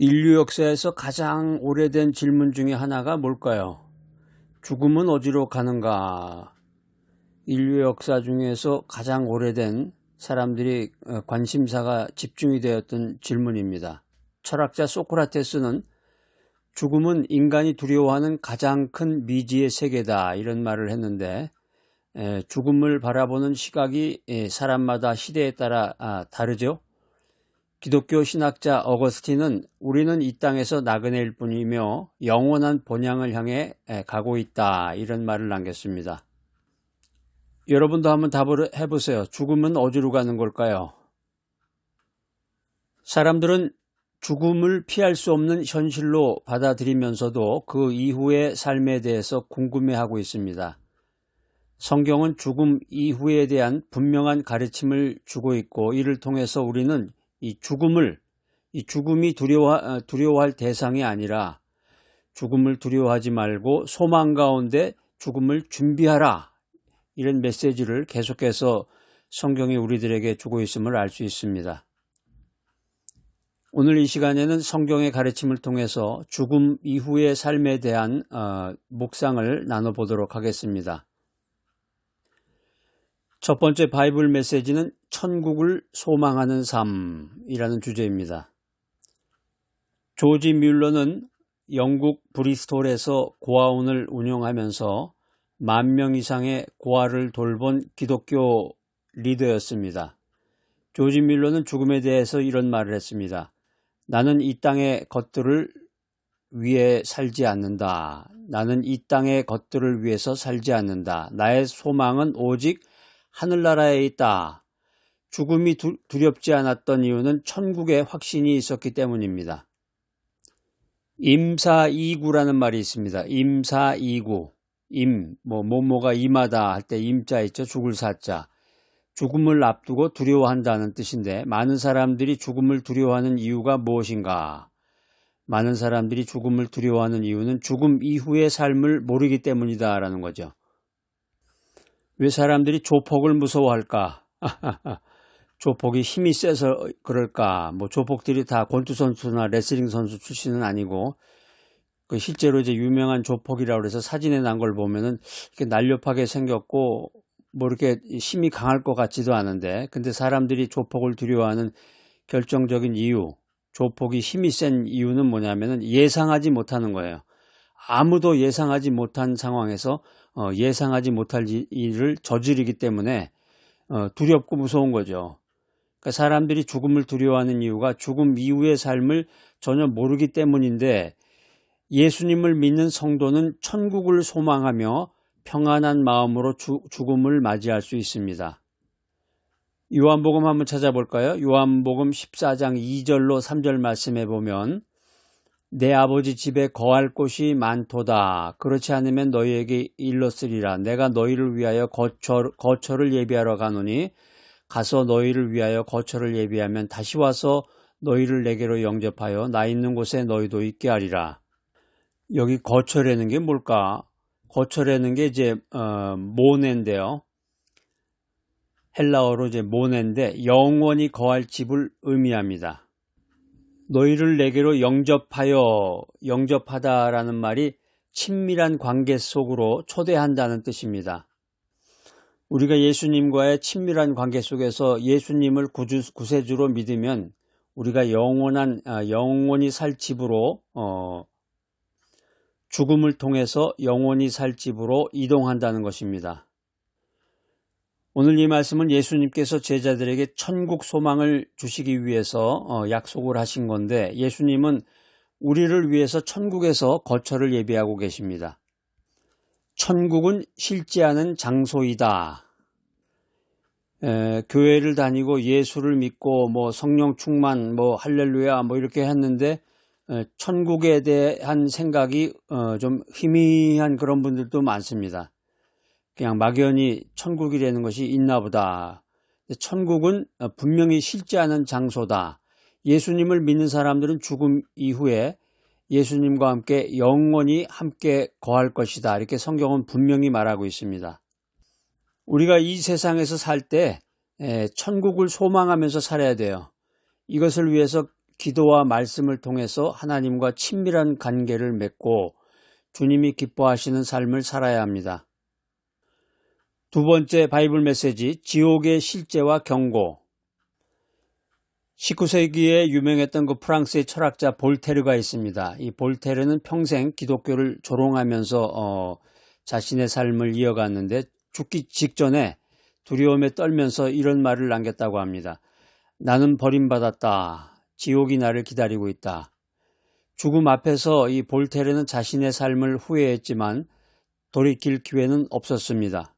인류 역사에서 가장 오래된 질문 중에 하나가 뭘까요? 죽음은 어디로 가는가? 인류 역사 중에서 가장 오래된 사람들이 관심사가 집중이 되었던 질문입니다. 철학자 소크라테스는 죽음은 인간이 두려워하는 가장 큰 미지의 세계다 이런 말을 했는데, 죽음을 바라보는 시각이 사람마다 시대에 따라 다르죠. 기독교 신학자 어거스틴은 우리는 이 땅에서 나그네일 뿐이며 영원한 본향을 향해 가고 있다 이런 말을 남겼습니다. 여러분도 한번 답을 해보세요. 죽음은 어디로 가는 걸까요? 사람들은 죽음을 피할 수 없는 현실로 받아들이면서도 그 이후의 삶에 대해서 궁금해하고 있습니다. 성경은 죽음 이후에 대한 분명한 가르침을 주고 있고, 이를 통해서 우리는 이 죽음이 두려워할 대상이 아니라 죽음을 두려워하지 말고 소망 가운데 죽음을 준비하라, 이런 메시지를 계속해서 성경이 우리들에게 주고 있음을 알 수 있습니다. 오늘 이 시간에는 성경의 가르침을 통해서 죽음 이후의 삶에 대한 묵상을 나눠보도록 하겠습니다. 첫 번째 바이블 메시지는 천국을 소망하는 삶이라는 주제입니다. 조지 뮬러는 영국 브리스톨에서 고아원을 운영하면서 10,000명 이상의 고아를 돌본 기독교 리더였습니다. 조지 뮬러는 죽음에 대해서 이런 말을 했습니다. 나는 이 땅의 것들을 위해 살지 않는다. 나는 이 땅의 것들을 위해서 살지 않는다. 나의 소망은 오직 하늘나라에 있다. 죽음이 두렵지 않았던 이유는 천국에 확신이 있었기 때문입니다. 임사이구라는 말이 있습니다. 임사이구. 뭐뭐가 임하다 할 때 임자 있죠. 죽을 사자. 죽음을 앞두고 두려워한다는 뜻인데, 많은 사람들이 죽음을 두려워하는 이유가 무엇인가? 많은 사람들이 죽음을 두려워하는 이유는 죽음 이후의 삶을 모르기 때문이다라는 거죠. 왜 사람들이 조폭을 무서워할까? 조폭이 힘이 세서 그럴까? 조폭들이 다 권투 선수나 레슬링 선수 출신은 아니고, 실제로 이제 유명한 조폭이라고 해서 사진에 난 걸 보면은 이렇게 날렵하게 생겼고, 이렇게 힘이 강할 것 같지도 않은데, 근데 사람들이 조폭을 두려워하는 결정적인 이유, 조폭이 힘이 센 이유는 뭐냐면은 예상하지 못하는 거예요. 아무도 예상하지 못한 상황에서 예상하지 못할 일을 저지르기 때문에 두렵고 무서운 거죠. 그러니까 사람들이 죽음을 두려워하는 이유가 죽음 이후의 삶을 전혀 모르기 때문인데, 예수님을 믿는 성도는 천국을 소망하며 평안한 마음으로 죽음을 맞이할 수 있습니다. 요한복음 한번 찾아볼까요? 요한복음 14장 2절로 3절 말씀해 보면, 내 아버지 집에 거할 곳이 많도다. 그렇지 않으면 너희에게 일렀으리라. 내가 너희를 위하여 거처를 예비하러 가노니, 가서 너희를 위하여 거처를 예비하면 다시 와서 너희를 내게로 영접하여 나 있는 곳에 너희도 있게 하리라. 여기 거처라는 게 뭘까? 거처라는 게 이제 모네인데요. 헬라어로 이제 모네인데 영원히 거할 집을 의미합니다. 너희를 내게로 영접하다라는 말이 친밀한 관계 속으로 초대한다는 뜻입니다. 우리가 예수님과의 친밀한 관계 속에서 예수님을 구세주로 믿으면 우리가 영원히 살 집으로, 죽음을 통해서 영원히 살 집으로 이동한다는 것입니다. 오늘 이 말씀은 예수님께서 제자들에게 천국 소망을 주시기 위해서 약속을 하신 건데, 예수님은 우리를 위해서 천국에서 거처를 예비하고 계십니다. 천국은 실제하는 장소이다. 교회를 다니고 예수를 믿고 성령 충만 할렐루야 이렇게 했는데, 천국에 대한 생각이 좀 희미한 그런 분들도 많습니다. 그냥 막연히 천국이라는 것이 있나 보다. 천국은 분명히 실제하는 장소다. 예수님을 믿는 사람들은 죽음 이후에 예수님과 함께 영원히 함께 거할 것이다. 이렇게 성경은 분명히 말하고 있습니다. 우리가 이 세상에서 살 때 천국을 소망하면서 살아야 돼요. 이것을 위해서 기도와 말씀을 통해서 하나님과 친밀한 관계를 맺고 주님이 기뻐하시는 삶을 살아야 합니다. 두 번째 바이블 메시지, 지옥의 실제와 경고. 19세기에 유명했던 그 프랑스의 철학자 볼테르가 있습니다. 이 볼테르는 평생 기독교를 조롱하면서 자신의 삶을 이어갔는데 죽기 직전에 두려움에 떨면서 이런 말을 남겼다고 합니다. 나는 버림받았다. 지옥이 나를 기다리고 있다. 죽음 앞에서 이 볼테르는 자신의 삶을 후회했지만 돌이킬 기회는 없었습니다.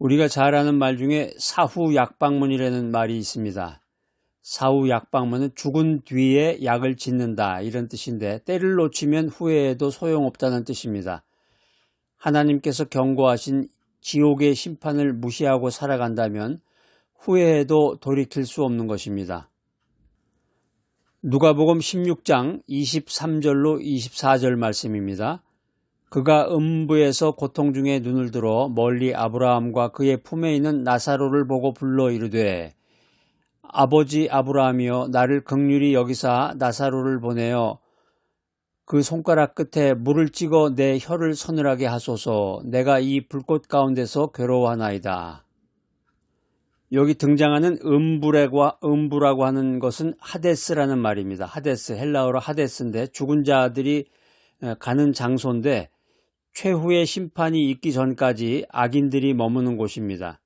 우리가 잘 아는 말 중에 사후약방문이라는 말이 있습니다. 사후약방문은 죽은 뒤에 약을 짓는다 이런 뜻인데 때를 놓치면 후회해도 소용없다는 뜻입니다. 하나님께서 경고하신 지옥의 심판을 무시하고 살아간다면 후회해도 돌이킬 수 없는 것입니다. 누가복음 16장 23절로 24절 말씀입니다. 그가 음부에서 고통 중에 눈을 들어 멀리 아브라함과 그의 품에 있는 나사로를 보고 불러 이르되 아버지 아브라함이여 나를 긍휼히 여기사 나사로를 보내어 그 손가락 끝에 물을 찍어 내 혀를 서늘하게 하소서. 내가 이 불꽃 가운데서 괴로워하나이다. 여기 등장하는 음부라고 하는 것은 하데스라는 말입니다. 하데스, 헬라어로 하데스인데 죽은 자들이 가는 장소인데 최후의 심판이 있기 전까지 악인들이 머무는 곳입니다.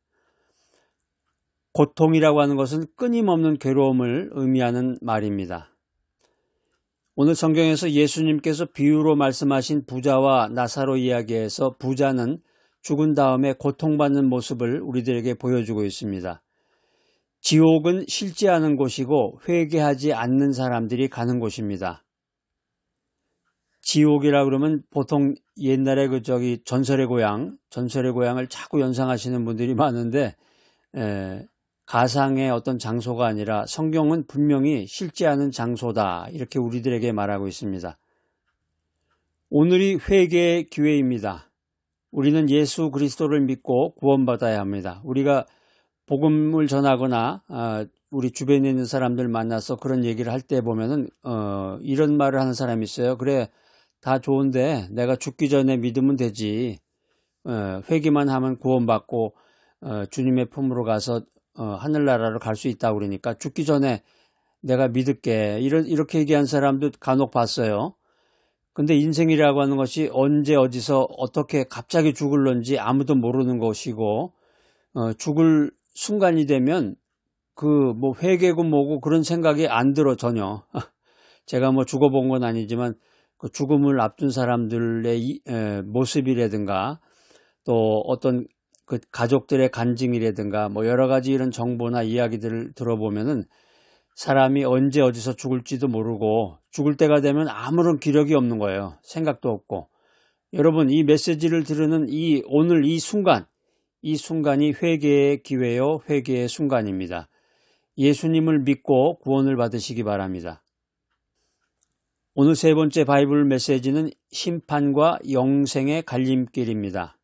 고통이라고 하는 것은 끊임없는 괴로움을 의미하는 말입니다. 오늘 성경에서 예수님께서 비유로 말씀하신 부자와 나사로 이야기에서 부자는 죽은 다음에 고통받는 모습을 우리들에게 보여주고 있습니다. 지옥은 실제하는 곳이고 회개하지 않는 사람들이 가는 곳입니다. 지옥이라 그러면 보통 옛날에 전설의 고향을 자꾸 연상하시는 분들이 많은데 가상의 어떤 장소가 아니라 성경은 분명히 실제하는 장소다 이렇게 우리들에게 말하고 있습니다. 오늘이 회개의 기회입니다. 우리는 예수 그리스도를 믿고 구원받아야 합니다. 우리가 복음을 전하거나 우리 주변에 있는 사람들 만나서 그런 얘기를 할 때 보면은 이런 말을 하는 사람이 있어요. 그래, 다 좋은데 내가 죽기 전에 믿으면 되지. 회개만 하면 구원받고 주님의 품으로 가서 하늘나라로 갈 수 있다고 그러니까 죽기 전에 내가 믿을게. 이렇게 얘기한 사람도 간혹 봤어요. 근데 인생이라고 하는 것이 언제 어디서 어떻게 갑자기 죽을런지 아무도 모르는 것이고 죽을 순간이 되면 뭐 회개고 뭐고 그런 생각이 안 들어 전혀. 제가 뭐 죽어본 건 아니지만 그 죽음을 앞둔 사람들의 모습이라든가 또 어떤 그 가족들의 간증이라든가 뭐 여러 가지 이런 정보나 이야기들을 들어보면은 사람이 언제 어디서 죽을지도 모르고 죽을 때가 되면 아무런 기력이 없는 거예요. 생각도 없고. 여러분 이 메시지를 들으는 오늘 이 순간이 회개의 기회요, 회개의 순간입니다. 예수님을 믿고 구원을 받으시기 바랍니다. 오늘 세 번째 바이블 메시지는 심판과 영생의 갈림길입니다.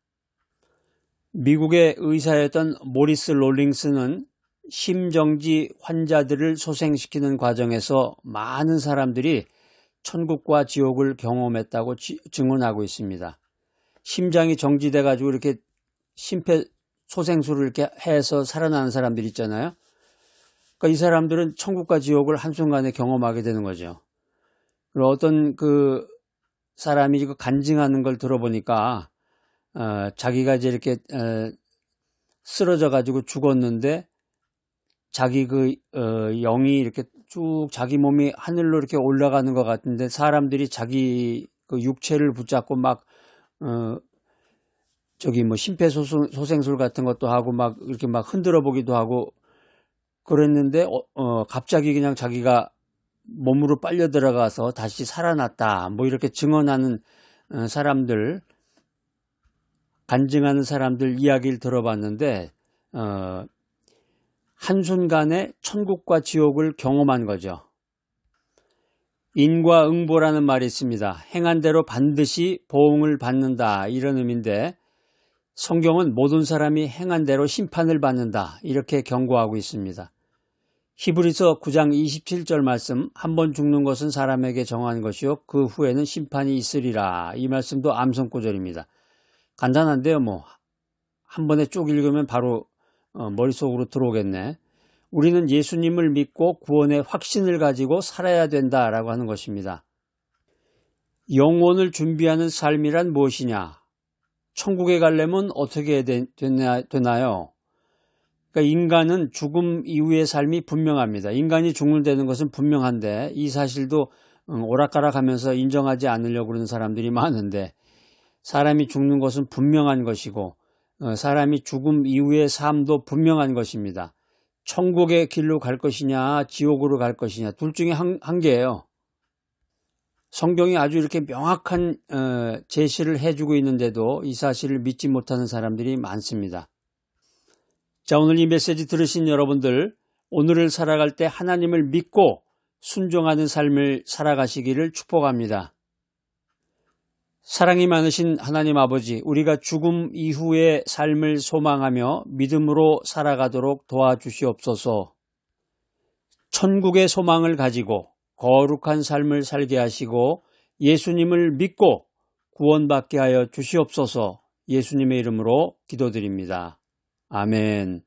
미국의 의사였던 모리스 롤링스는 심정지 환자들을 소생시키는 과정에서 많은 사람들이 천국과 지옥을 경험했다고 증언하고 있습니다. 심장이 정지돼 가지고 이렇게 심폐소생술을 이렇게 해서 살아나는 사람들 있잖아요. 그러니까 이 사람들은 천국과 지옥을 한순간에 경험하게 되는 거죠. 그리고 어떤 그 사람이 간증하는 걸 들어보니까 자기가 이제 이렇게 쓰러져 가지고 죽었는데 자기 영이 이렇게 쭉 자기 몸이 하늘로 이렇게 올라가는 것 같은데 사람들이 자기 그 육체를 붙잡고 막 뭐 심폐소생술 같은 것도 하고 막 이렇게 막 흔들어 보기도 하고 그랬는데 갑자기 그냥 자기가 몸으로 빨려 들어가서 다시 살아났다 뭐 이렇게 증언하는 사람들, 간증하는 사람들 이야기를 들어봤는데 한순간에 천국과 지옥을 경험한 거죠. 인과응보라는 말이 있습니다. 행한 대로 반드시 보응을 받는다 이런 의미인데 성경은 모든 사람이 행한 대로 심판을 받는다 이렇게 경고하고 있습니다. 히브리서 9장 27절 말씀, 한 번 죽는 것은 사람에게 정한 것이요 그 후에는 심판이 있으리라. 이 말씀도 암송구절입니다. 간단한데요. 한 번에 쭉 읽으면 바로 머릿속으로 들어오겠네. 우리는 예수님을 믿고 구원의 확신을 가지고 살아야 된다라고 하는 것입니다. 영혼을 준비하는 삶이란 무엇이냐? 천국에 가려면 어떻게 되나요? 그러니까 인간은 죽음 이후의 삶이 분명합니다. 인간이 죽는다는 것은 분명한데 이 사실도 오락가락하면서 인정하지 않으려고 그러는 사람들이 많은데, 사람이 죽는 것은 분명한 것이고 사람이 죽음 이후의 삶도 분명한 것입니다. 천국의 길로 갈 것이냐 지옥으로 갈 것이냐, 둘 중에 한 개예요. 성경이 아주 이렇게 명확한 제시를 해주고 있는데도 이 사실을 믿지 못하는 사람들이 많습니다. 자, 오늘 이 메시지 들으신 여러분들, 오늘을 살아갈 때 하나님을 믿고 순종하는 삶을 살아가시기를 축복합니다. 사랑이 많으신 하나님 아버지, 우리가 죽음 이후의 삶을 소망하며 믿음으로 살아가도록 도와주시옵소서. 천국의 소망을 가지고 거룩한 삶을 살게 하시고 예수님을 믿고 구원받게 하여 주시옵소서. 예수님의 이름으로 기도드립니다. 아멘.